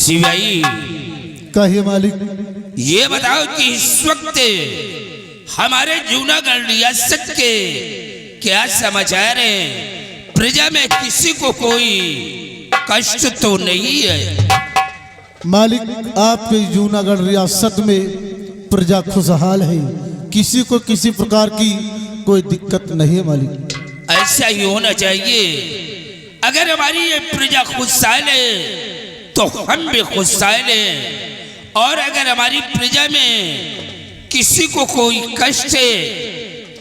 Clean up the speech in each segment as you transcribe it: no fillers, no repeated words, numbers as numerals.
शिवाई कहिए मालिक। ये बताओ कि इस वक्त हमारे जूनागढ़ रियासत के क्या समाचार हैं? प्रजा में किसी को कोई कष्ट तो नहीं है? मालिक, आपके जूनागढ़ रियासत में प्रजा खुशहाल है, किसी को किसी प्रकार की कोई दिक्कत नहीं है मालिक। ऐसा ही होना चाहिए। अगर हमारी ये प्रजा खुशहाल है तो हम भी खुशहाल हैं, और अगर हमारी प्रजा में किसी को कोई कष्ट है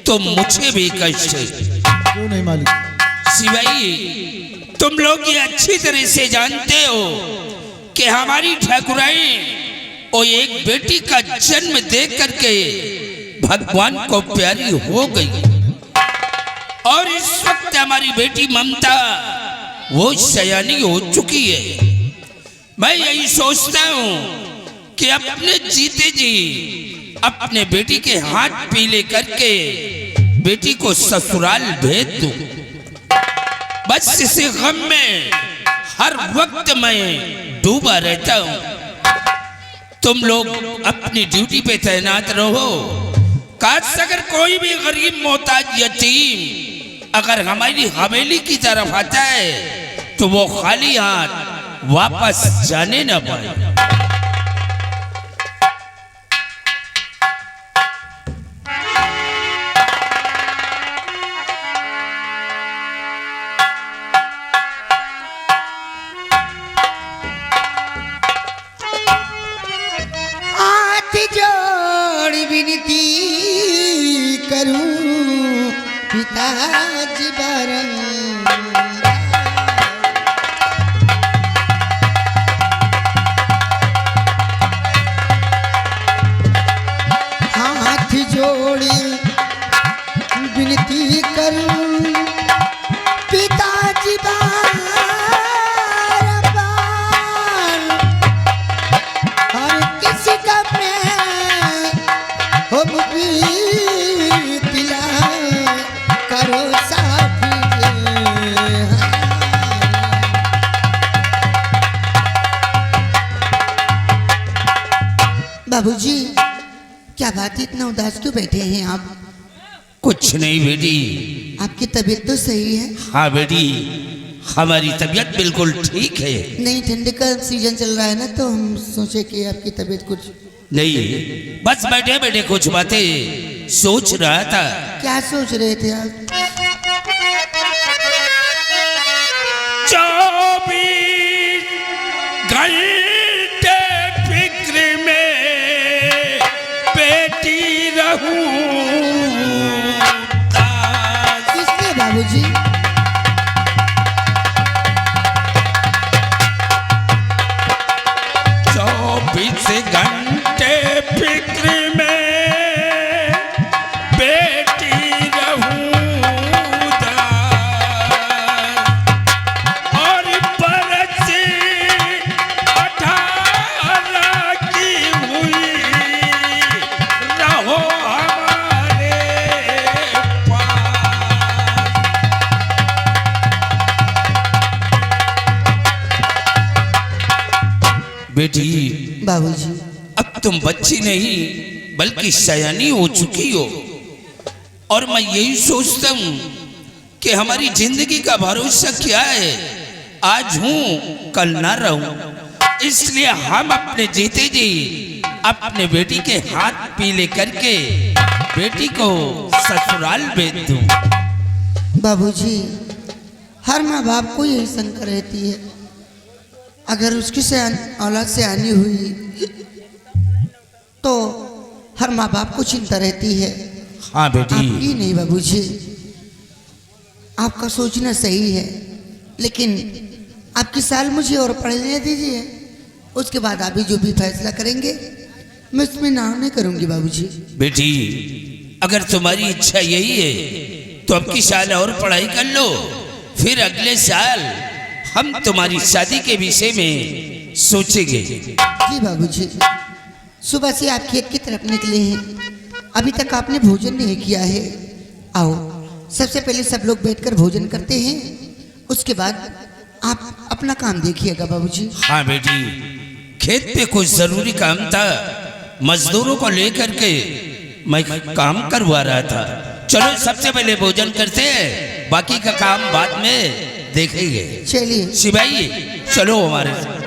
तो मुझे भी कष्ट है। क्यों नहीं मालिक? शिवाई, तुम लोग ये अच्छी तरह से जानते हो कि हमारी ठाकुराई वो एक बेटी का जन्म दे करके भगवान को प्यारी हो गई, और इस वक्त हमारी बेटी ममता वो सयानी हो चुकी है। मैं यही सोचता हूं कि अपने जीते जी अपने बेटी के हाथ पीले करके बेटी को ससुराल भेज दूं। बस इसी गम में हर वक्त मैं डूबा रहता हूं। तुम लोग अपनी ड्यूटी पे तैनात रहो। काश अगर कोई भी गरीब मोहताज यतीम अगर हमारी हवेली की तरफ आता है तो वो खाली हाथ वापस जाने न पाए। हाथ जोड़ विनती करूं पिताजी बारंबार, हाथ जोड़ी विनती करूं पिताजी बारंबार, हर किसी का मैं हो दिला करो साथी। बाबूजी, क्या बात है, इतना उदास क्यों बैठे हैं आप? कुछ नहीं बेटी। आपकी तबीयत तो सही है? हाँ बेटी, हमारी तबीयत बिल्कुल ठीक है। नहीं, ठंड का सीजन चल रहा है ना, तो हम सोचे कि आपकी तबीयत कुछ नहीं, बस बैठे बैठे कुछ बातें सोच रहा था। क्या सोच रहे थे आप? 24 घंटे फिक्र में बेटी रहूं। किसने बाबूजी? घंटे फिक्र में बेटी रहूं, और बरस 18 की हुई रहो हमारे पास। बेटी, बाबूजी, अब तुम बच्ची नहीं बल्कि सयानी हो चुकी हो, और मैं यही सोचता हूं कि हमारी जिंदगी का भरोसा क्या है। आज हूं कल ना रहूं, इसलिए हम अपने जीते जी अपने बेटी के हाथ पीले करके बेटी को ससुराल भेज दूं। बाबूजी, हर माँ बाप को यही शंका रहती है, अगर उसकी औलाद से आनी हुई तो हर माँ बाप को चिंता रहती है। हाँ बेटी। आपकी नहीं बाबूजी, आपका सोचना सही है, लेकिन आपकी साल मुझे और पढ़ने दीजिए, उसके बाद आप भी जो भी फैसला करेंगे मैं उसमें नाम नहीं करूंगी बाबूजी। बेटी, अगर तुम्हारी इच्छा यही है तो अब की साल और पढ़ाई कर लो, फिर अगले साल हम तुम्हारी शादी के विषय में सोचेंगे। जी बाबूजी, सुबह से आप खेत की तरफ निकले हैं, अभी तक आपने भोजन नहीं किया है। आओ, सबसे पहले सब लोग बैठकर भोजन करते हैं, उसके बाद आप अपना काम देखिएगा बाबूजी। हाँ बेटी, खेत पे कुछ जरूरी काम था, मजदूरों को लेकर के मैं काम करवा रहा था। चलो सबसे पहले भोजन करते हैं, बाकी का काम बाद में देखेंगे। चलिए सिपाही चलो हमारे साथ।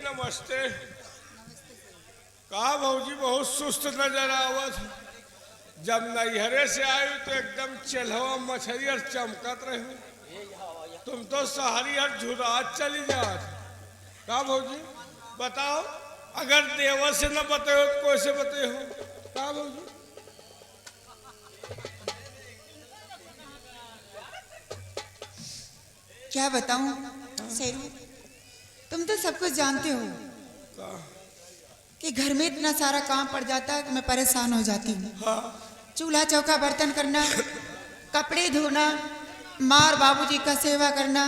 नमस्ते। कहा भौजी बहुत सुस्त नजर आवत। जब नैहरे से आई तो एकदम चलहवा मछली और चमकत रही। तुम तो सहारी और झुरात चली जात। कहा भौजी बताओ, अगर देवर से न बताओ तो कैसे बताए हो? कहा भौजी क्या बताऊं शेरू, तुम तो सब कुछ जानते हो कि घर में इतना सारा काम पड़ जाता है कि मैं परेशान हो जाती हूँ। हाँ चूल्हा चौका बर्तन करना, कपड़े धोना, माँ और बाबूजी का सेवा करना,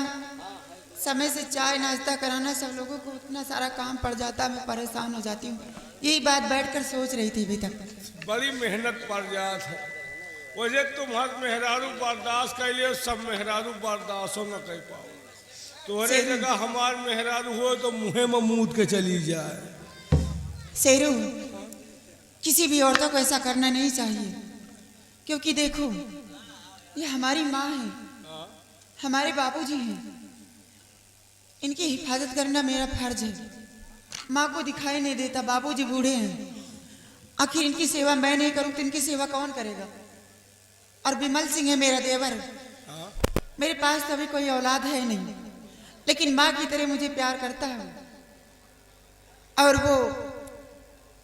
समय से चाय नाश्ता कराना, सब लोगों को इतना सारा काम पड़ जाता है, मैं परेशान हो जाती हूँ। यही बात बैठकर सोच रही थी अभी तक। बड़ी मेहनत पड़ जात है। वैसे तुम्हार मेहरारू बर्दाश्त कर लियो, सब मेहरारू बर्दाश्त न कर पाओ। तुम्हारे जगह हमार मेहरारू हो तो मुँहे में मूद के चली जाए। शेरू, किसी भी औरतों को ऐसा करना नहीं चाहिए, क्योंकि देखो ये हमारी माँ है, हमारे बाबूजी हैं, इनकी हिफाजत करना मेरा फर्ज है। माँ को दिखाई नहीं देता, बाबूजी बूढ़े हैं, आखिर इनकी सेवा मैं नहीं करूँ तो इनकी सेवा कौन करेगा? और विमल सिंह है मेरा देवर, मेरे पास तो अभी कोई औलाद है नहीं, लेकिन माँ की तरह मुझे प्यार करता है। और वो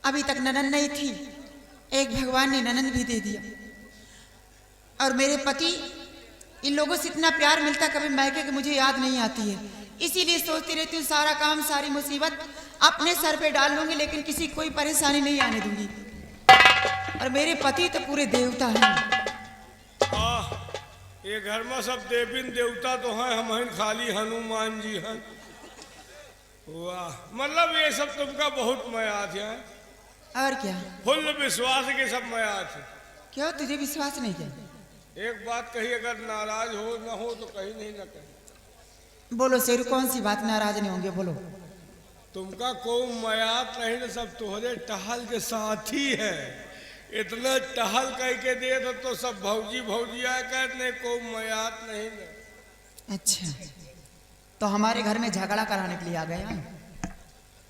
अभी तक ननद नहीं थी, एक भगवान ने ननद भी दे दिया। और मेरे पति, इन लोगों से इतना प्यार मिलता कभी मैके कि मुझे याद नहीं आती है। इसीलिए सोचती रहती हूँ सारा काम सारी मुसीबत अपने सर पे डाल लूंगी, लेकिन किसी कोई परेशानी नहीं आने दूंगी। और मेरे पति तो पूरे देवता हैं। ये घर में सब देवीन देवता तो हैं, हम हैं खाली हनुमान जी हैं। वाह, मतलब ये सब तुमका बहुत मयात है। और क्या? फुल विश्वास के सब मयात है। क्यों, तुझे विश्वास नहीं क्या? एक बात कही, अगर नाराज हो ना हो तो कहीं नहीं ना कहीं। बोलो शेरू, कौन सी बात नाराज नहीं होंगे, बोलो। तुमका को मयात नहीं ना, सब तुम्हारे टहल के साथी है। इतना टहल कह के दे तो सब भौजी भौजी आए कहते को मयात नहीं ना। अच्छा, तो हमारे घर में झगड़ा कराने के लिए आ गए हैं?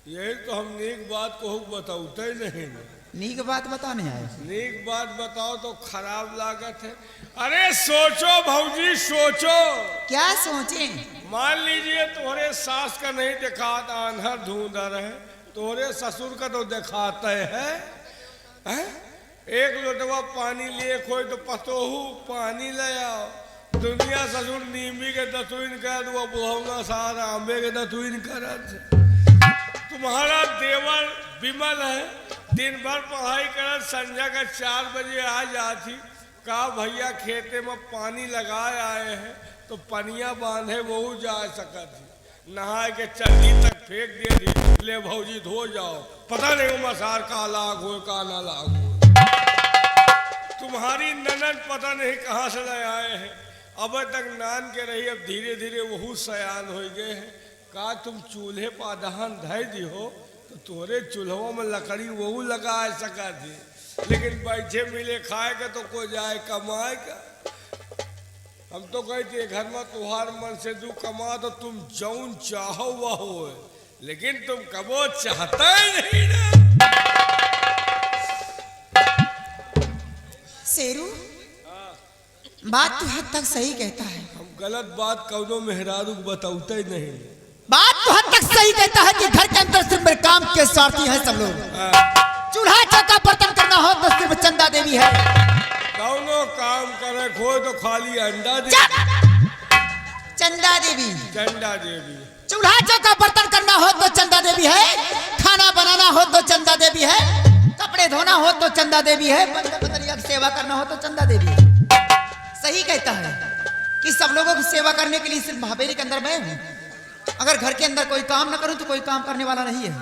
यही तो हम नीक बात को बताते नहीं ना। नीक बात बताने आए? नीक बात बताओ तो खराब लागत है। अरे सोचो भौजी सोचो। क्या सोचे? मान लीजिए तुम्हारे सास का नहीं दिखाता, आंधर धुंधर है, तुम्हारे ससुर का तो दिखाते है? एक लोटवा पानी लिए कोई तो पतोहू पानी ले आओ। दुनिया ससुर नींबी के दतुइन कर, वो बुढ़ौना सारा आंबे के दतुइन कर। तुम्हारा देवर विमल है, दिन भर पढ़ाई कर, संध्या का 4 बजे आ जाती। कहा भैया खेते में पानी लगाए आए हैं तो पनिया बांधे वो जा सकती, नहा के चन्नी तक फेंक दे दी, ले भौजी धो जाओ। पता नहीं वो मसार का लाग हो का ना लाग हो। तुम्हारी ननद पता नहीं कहाँ से ले आए हैं, अब तक नान के रही, अब धीरे धीरे वहू सयान हो गए हैं। का तुम चूल्हे पर दहन धय दी हो तो तोरे चूल्हों में लकड़ी वहू लगा सका थी, लेकिन बैठे मिले खाएगा तो कोई जाए कमाएगा। हम तो कहते घर में तुहार मन से दू कमा तो तुम जौन चाहो वह हो, लेकिन तुम कबो चाहता ही नहीं ना। शेरू, बात तो हद तक सही कहता है। हम गलत बात कौनो मेहरारू बताते ही नहीं। बात तो हद तक सही कहता है कि घर के अंदर सिर्फ मेरे काम के स्वार्थी है सब लोग। चूल्हा चौका बर्तन करना हो तो सिर्फ चंदा देवी है। कौनो काम करे खो तो खाली अंडा दे। चंदा देवी, चंदा देवी। चूल्हा चौका बर्तन करना हो तो चंदा देवी है, खाना बनाना हो तो चंदा देवी है, कपड़े धोना हो तो चंदा देवी है, बंदरिया की सेवा करना हो तो चंदा देवी है। सही कहता है कि सब लोगों की सेवा करने के लिए सिर्फ हवेली के अंदर मैं हूँ। अगर घर के अंदर कोई काम ना करूं तो कोई काम करने वाला नहीं है।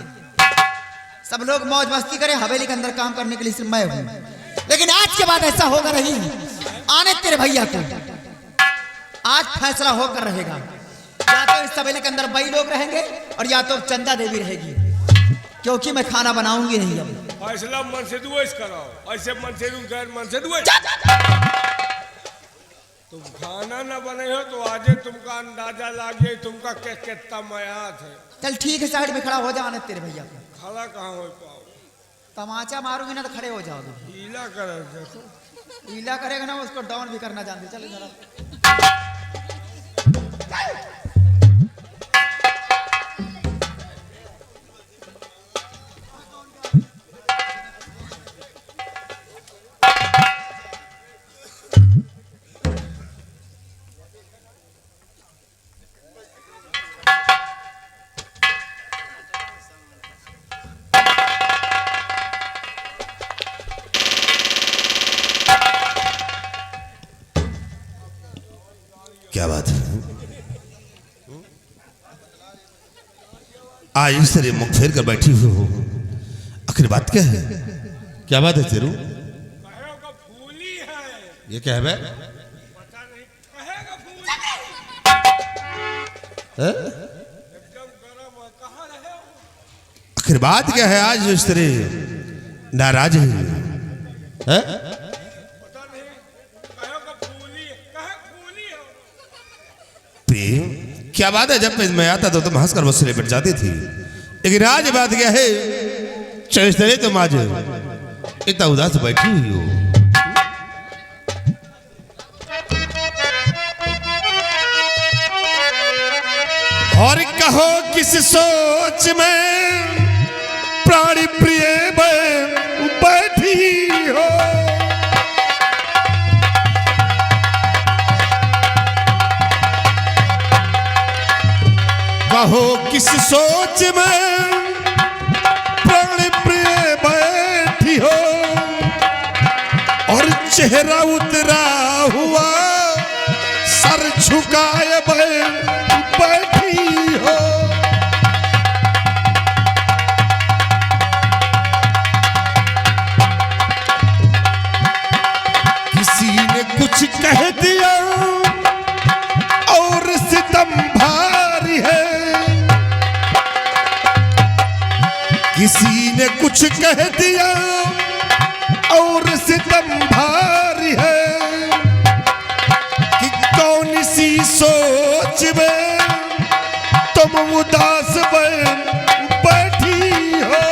सब लोग मौज मस्ती करें, हवेली के अंदर काम करने के लिए सिर्फ मैं हूँ। लेकिन आज के बाद ऐसा होगा नहीं। आने तेरे भैया को आज फैसला होकर रहेगा, या तो इस हवेली के अंदर बई लोग रहेंगे और या तो चंदा देवी रहेगी, क्योंकि मैं खाना बनाऊंगी नहीं। अब फैसला मन से दुआस कराओ, ऐसे मन से गैर मन से दुआस। तुम खाना न बने हो तो आजे तुमका अंदाजा लागे तुमका कितना मयात है। चल ठीक है, साइड में खड़ा हो जाओ। आने तेरे भैया को खड़ा कहाँ हो पाओ, तमाचा मारूंगी ना तो खड़े हो जाओगे। ढीला कर देखो, ढीला करेगा ना उसको डाउन भी करना जानते। चल जरा क्या बात है? आज इस तरह मुख फेर कर बैठी हुई हो, आखिर बात क्या है? क्या बात है तेरू? कहेगा फूली है। ये क्या है बे? पता नहीं, कहेगा फूली है? एकदम गरम है, कहाँ रहे हो? आखिर बात क्या है आज इस तरह नाराज है? हैं? पता नहीं, कहेगा फूली है, कहे फूली है। प्रेम, क्या बात है? जब मैं आता तो तुम हंसकर मुझसे लिपट जाती थी, लेकिन आज बात क्या है? चल तरह तुम आज इतना उदास बैठी हुई हो। और कहो किस सोच में प्राणी प्रिय बैठी हो। कहो किस सोच में प्राण प्रिय बैठी हो, और चेहरा उतरा हुआ सर झुकाए बैठी हो। किसी ने कुछ कह दिया और सितम भारी है, किसी ने कुछ कह दिया और सितम भारी है, कि कौन सी सोच में तुम उदास बैठी हो।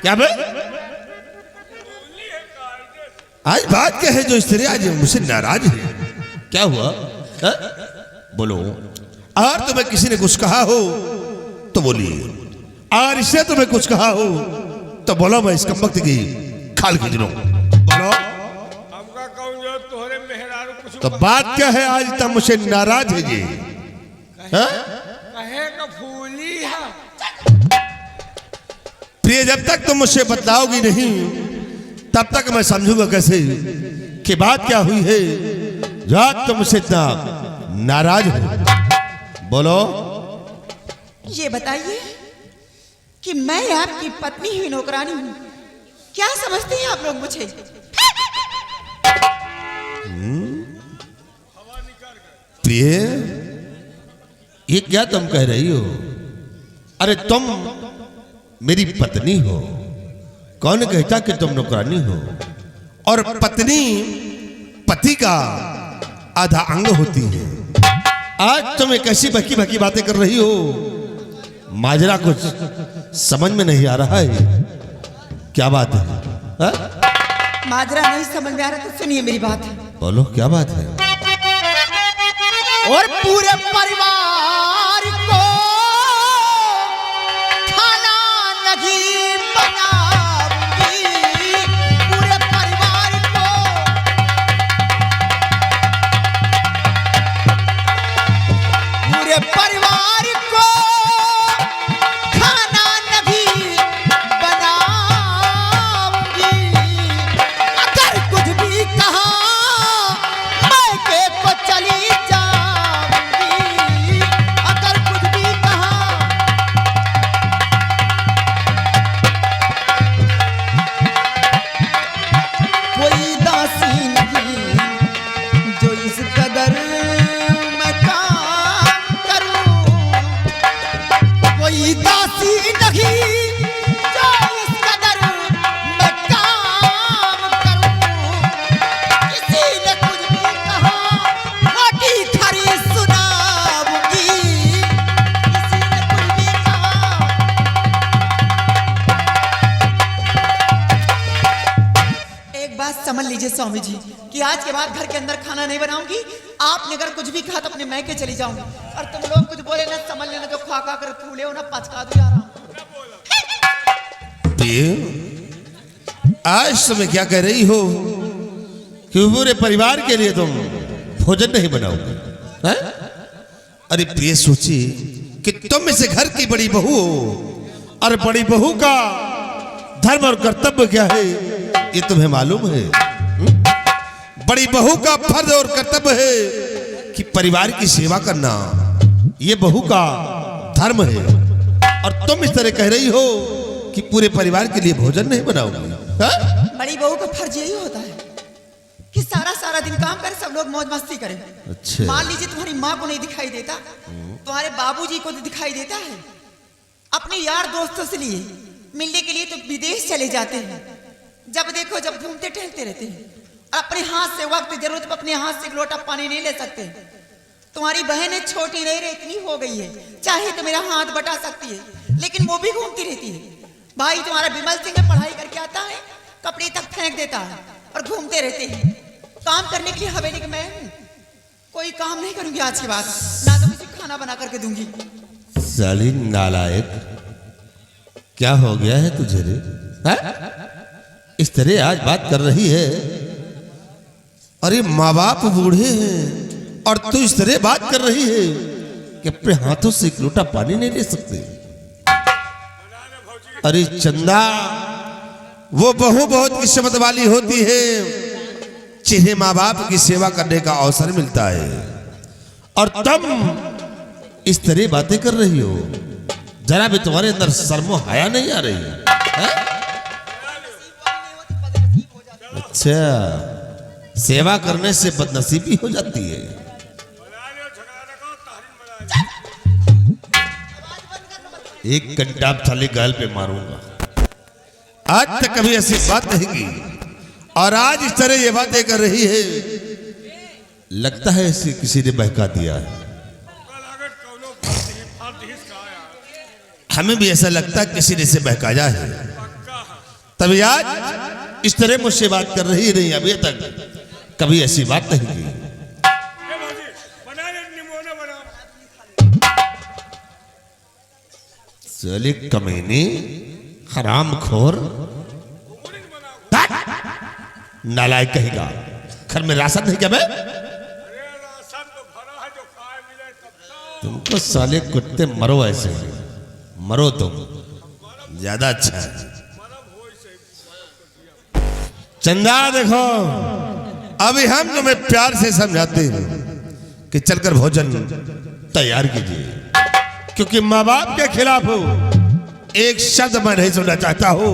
क्या बे? आज बात क्या है जो इस तरह आज मुझसे नाराज है? क्या हुआ है? बोलो। और तुम्हें किसी ने कुछ कहा हो तो बोलिए, और इससे तुम्हें कुछ कहा हो तो बोलो, मैं इस कमबख्त की खाल खींच लूं। बोलो। हमका कौन जो तोहरे मेहरारू कुछ तो बात क्या है आज तक मुझसे नाराज है जी? कहेगा फूली है। प्रिय, जब तक तुम मुझसे बतलाओगी नहीं तब तक मैं समझूंगा कैसे कि बात क्या हुई है जो आज तुम मुझसे इतना नाराज हो। बोलो। ये बताइए कि मैं आपकी पत्नी हुई नौकरानी हूँ, क्या समझते हैं आप लोग मुझे? प्रिय, ये क्या तुम कह रही हो? अरे तुम मेरी पत्नी हो, कौन कहता कि तुम नौकरानी हो? और पत्नी पति का आधा अंग होती है। आज तुम एक ऐसी बकी बकी बातें कर रही हो, माजरा कुछ समझ में नहीं आ रहा है। क्या बात है? हा? माजरा नहीं समझ में आ रहा तो सुनिए मेरी बात। बोलो, क्या बात है? और पूरे परिवार को खाना नहीं बनाऊंगी, पूरे परिवार को, पूरे परिवार को खाना नहीं बनाऊंगी। अगर कुछ भी कहा मायके को चली जाऊंगी, अगर कुछ भी कहा। कोई दासी नहीं जो इस कदर मैं काम करूं, कोई दासी नहीं जो इस कदर मैं काम करूं। किसी ने कुछ भी कहा रोटी खरी सुनाऊंगी, किसी ने कुछ भी कहा। एक बात समझ लीजिए स्वामी जी कि आज के बाद घर के अंदर खाना नहीं बनाऊंगी। आपने अगर कुछ भी कहा तो अपने मैके चली जाऊंगी, और तुम लोग कुछ बोले ना समझ लेना, जो खा खा कर फूले हो ना पचका दो यार। प्रिय, आज तुम्हें क्या कह रही हो कि पूरे परिवार के लिए तुम भोजन नहीं बनाओगे? हैं? अरे प्रिय, सोचिए कि तुम इस घर की बड़ी बहू हो, और बड़ी बहू का धर्म और कर्तव्य क्या है ये तुम्हें मालूम है? बड़ी बहू का फर्ज और कर्तव्य है कि परिवार की सेवा करना, ये बहू का धर्म है। और तुम इस तरह कह रही हो कि पूरे परिवार के लिए भोजन नहीं बनाओगी? हाँ? बड़ी बहू का फर्ज यही होता है कि सारा सारा दिन काम करे, सब लोग मौज मस्ती करें। अच्छा। मान लीजिए तुम्हारी माँ को नहीं दिखाई देता, तुम्हारे बाबूजी को तो दिखाई देता है। अपने यार दोस्तों से लिए मिलने के लिए तो विदेश चले जाते हैं, जब देखो जब घूमते टहलते रहते हैं, और अपने हाथ से वक्त जरूरत पर अपने हाथ से एक लोटा पानी नहीं ले सकते। तुम्हारी बहन छोटी नहीं रही, इतनी हो गई है, चाहे तो मेरा हाथ बटा सकती है, लेकिन वो भी घूमती रहती है। भाई तुम्हारा विमल सिंह पढ़ाई करके आता है, कपड़े तक फेंक देता है और घूमते रहते हैं। काम करने के लिए हवेली के मैं हूँ, कोई काम नहीं करूंगी आज के बाद, ना तो किसी खाना बना करके दूंगी। साली नालायक, क्या हो गया है तुझे रे? हैं? इस तरह आज बात कर रही है? अरे माँ बाप बूढ़े हैं और तू इस तरह बात कर रही है कि अपने हाथों से एक लोटा पानी नहीं ले सकते? अरे चंदा, वो बहू बहुत किस्मत वाली होती है जिन्हें माँ बाप की सेवा करने का अवसर मिलता है, और तुम इस तरह बातें कर रही हो। जरा भी तुम्हारे अंदर शर्मो हया नहीं आ रही है? अच्छा, सेवा करने से बदनसीबी हो जाती है। एक कंटाप थाली गाल पे मारूंगा। आज तक कभी ऐसी बात नहीं की, और आज इस तरह ये बातें कर रही है, लगता है इसे किसी ने बहका दिया है। हमें भी ऐसा लगता है किसी ने इसे बहकाया है, तभी आज इस तरह मुझसे बात कर रही नहीं। अभी तक कभी ऐसी बात नहीं की। चले कमीनी, हरामखोर, नालायक कहेगा। घर में राशन नहीं क्या? मैं तुमको साले कुत्ते मरो, ऐसे मरो तुम, ज्यादा अच्छा है। चंदा देखो, अभी हम तुम्हें प्यार से समझाते हैं कि चलकर भोजन तैयार कीजिए, क्योंकि माँ बाप के खिलाफ हो एक शब्द मैं नहीं सुनना चाहता हूं।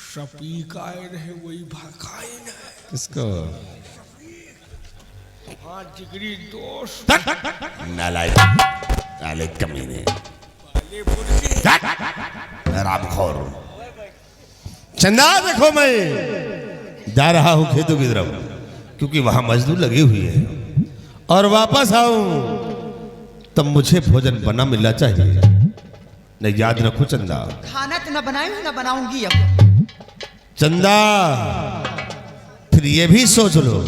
सपीकाए रहे वही भड़काए न। किसको? हाँ जिगरी दोस्त नालायक, नालायक कमीने, वाले बुर्जी। हरामखोर। चंदा देखो, मैं जा रहा हूं खेतों की तरफ, क्योंकि वहां मजदूर लगी हुई है, और वापस आऊं तब मुझे भोजन बना मिलना चाहिए। नहीं, याद रखो चंदा। खाना तो न बनाई हूँ न बनाऊंगी अब। चंदा, फिर ये भी सोच लो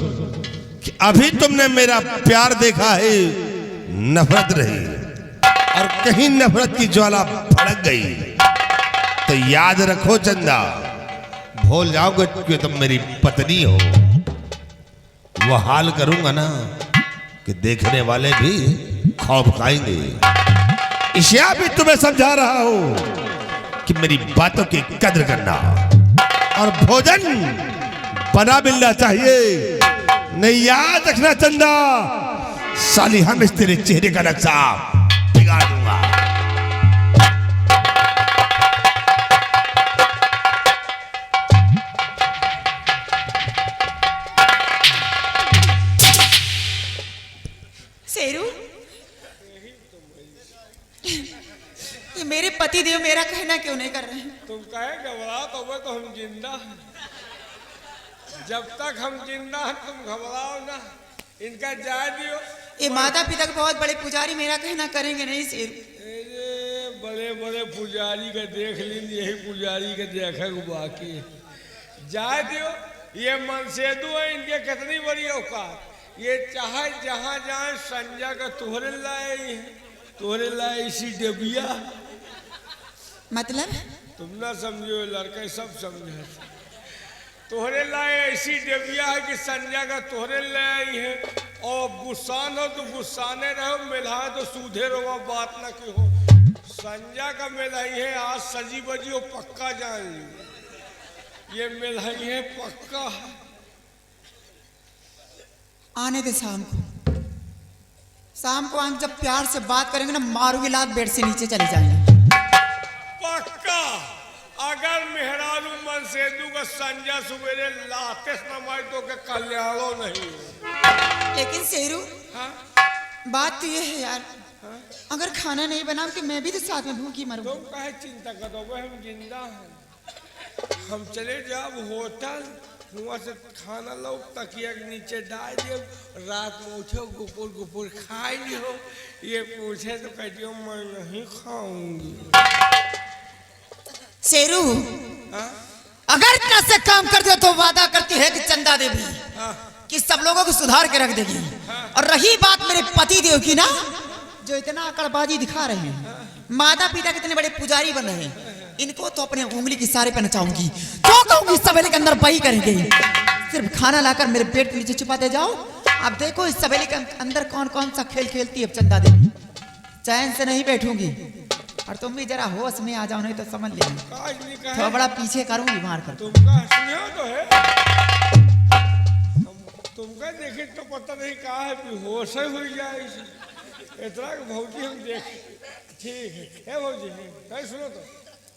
कि अभी तुमने मेरा प्यार देखा है, नफरत रही, और कहीं नफरत की ज्वाला भड़क गई तो याद रखो चंदा, भूल जाओगे कि तुम मेरी पत्नी हो। वो हाल करूंगा ना कि देखने वाले भी खौफ खाएंगे। इसे भी तुम्हें समझा रहा हूं कि मेरी बातों की कद्र करना, और भोजन बना मिलना चाहिए। नहीं, याद रखना चंदा, साली हम इस तेरे चेहरे का नक्शा बिगाड़ दूंगा। शेरू, ये मेरे पति देव मेरा कहना क्यों नहीं कर रहे हैं? तुम कहे घबरा तो वो तो हम जिंदा हैं। जब तक हम जिंदा हैं तुम घबराओ ना, इनका जाय दियो। ये माता पिता के बहुत बड़े पुजारी मेरा कहना करेंगे नहीं शेरू। अरे बड़े बड़े पुजारी का देख लीन, यही पुजारी का देखा बाकी है। जाय दियो, ये मनसेदू है, इनके कितनी बड़ी औकात। ये चाहे जहाँ जाए संजय का तोहरे लाए ही है, तोहरे लाए इसी डेबिया। मतलब तुम ना समझो, लड़के सब समझे। तोहरे लाए ऐसी डेबिया है कि संजय का तोहरे लाए ही है, और गुस्सान हो तो गुस्साने रहो, मिला तो सूधे रहो, बात ना की हो। संजय का मिलाई है आज सजी बजी हो, पक्का जान ली। ये मिलाई है पक्का। आने दे शाम को। शाम को हम जब प्यार से बात करेंगे ना, मारूंगी लात, बेड से नीचे चले जाएंगे। पक्का। अगर मेहरारू मनसेदू का संजय सवेरे लाते नमाज तो के कल्याणो नहीं हो। लेकिन शेरू, हाँ? बात तो ये है यार, अगर खाना नहीं बनाऊं कि मैं भी तो साथ में भूखी मरूं। तुम काहे चिंता करो, हम जिंदा हैं। हम चले जाओ होटल, वहाँ से खाना लो, तकिया के नीचे डाल दियो, रात में उठो गुपुर गुपुर खाई लियो। ये पूछे तो कह दियो मैं नहीं खाऊंगी। शेरू, हाँ? अगर इतना से काम कर दे तो वादा करती है कि चंदा देवी हाँ? कि सब लोगों को सुधार के रख देगी। और रही बात मेरे पति देव की ना, जो इतना अकड़बाजी दिखा रहे हैं, माता पिता कितने बड़े पुजारी बन रहे हैं, इनको तो अपने उंगली की सारे पे नचाऊंगी। जो कहूंगी सवेले के अंदर वही करेंगे। सिर्फ खाना लाकर मेरे पेट के नीचे छुपाते जाओ। अब देखो इस सवेले के अंदर कौन कौन सा खेल खेलती है चंदा देवी। चैन से नहीं बैठूंगी, और तुम भी जरा होश में आ जाओ, नहीं तो समझ लेना काज नहीं कहे। थोड़ा बड़ा पीछे करूंगी मार कर। तुमका सुनियो तो है, तुमका देखे तो पता नहीं कहा है, बेहोश ही हो जाए। इतना भौजी हम देख, ठीक है भौजी, नहीं सुनो तो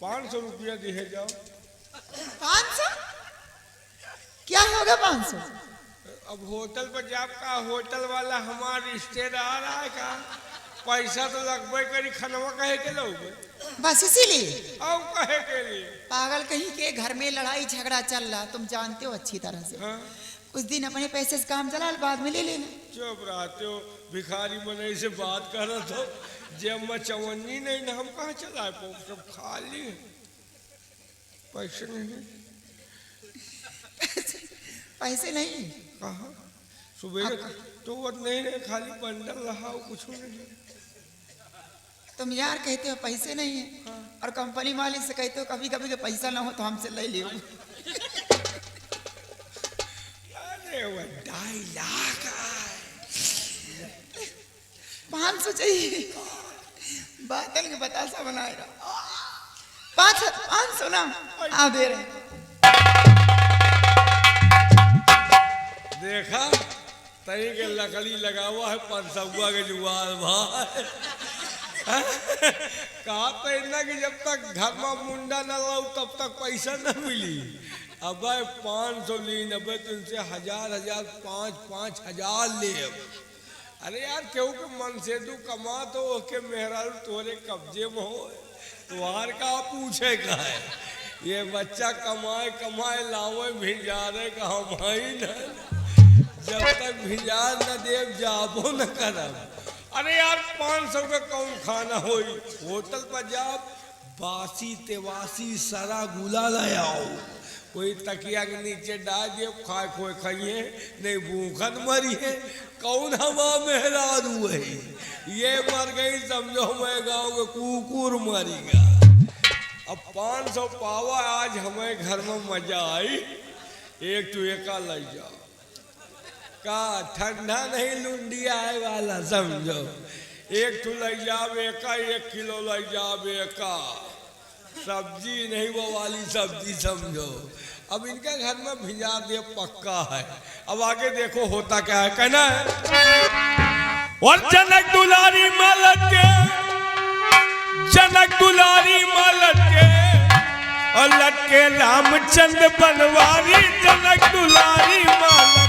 500 रुपया दिए जाओ। 500? क्या होगा 500? अब होटल पर जाब का, होटल वाला हमारा रिश्तेदार आए का, पैसा तो लगभग करी, खनवा कहे के लोग बस इसीलिए अब कहे के लिए। पागल कहीं के घर में लड़ाई झगड़ा चल रहा, तुम जानते हो अच्छी तरह से। हाँ? कुछ दिन अपने पैसे से काम चला, बाद में ले लेना। चुप रहते हो, भिखारी बने से बात कर रहा था। जब मैं चवन्नी नहीं ना, हम कहाँ चलाए, सब खाली है, पैसे नहीं। पैसे नहीं कहा सुबह तो वो नहीं रहे, खाली बंडल रहा, कुछ नहीं। तुम यार कहते हो पैसे नहीं है, और कंपनी मालिक से कहते हो कभी कभी के पैसा ना हो तो हमसे ले लियो। अरे वो 2.5 लाख 500 चाहिए, बादल के बतासा बनाएगा। 500 ना, आ दे रहे। देखा तई के लकड़ी लगा हुआ है 500 के जुगाड़ भाई। कहा तो इतना कि जब तक घर में मुंडा न लाओ तब तक पैसा न मिली। अब 500 ली, अब तुमसे 1000 5,000 ले। अरे यार क्यों के मन से तू कमा तो के मेहरारू तोरे कब्जे में हो, तुहार का पूछे का है। ये बच्चा कमाए कमाए लावे भिंजारे का हमारी न, जब तक भिंजार न देव जाबो न करब। अरे यार 500 का कौन खाना होई, होटल पर जाओ बासी तेवासी सारा गुला ले आओ, कोई तकिया के नीचे डाल दिए खाए खोए खाइए, नहीं भूखन मरी है। कौन हवा मेहरारू है, ये मर गई समझो मैं गाँव के कुकुर मरीगा। अब 500 पावा आज हमें घर में मजा आई। एक तो एका लग जाओ का ठंडा नहीं लुंडी आए वाला समझो। एक तो लग जाओ एका 1 किलो लग जाओ एका, सब्जी नहीं वो वाली सब्जी समझो। अब इनके घर में भिजा दिए पक्का है। अब आगे देखो होता क्या है, कहना है और जनक दुलारी मालक के, जनक दुलारी मालक के और लटके रामचंद्र बनवारी, जनक दुलारी मालक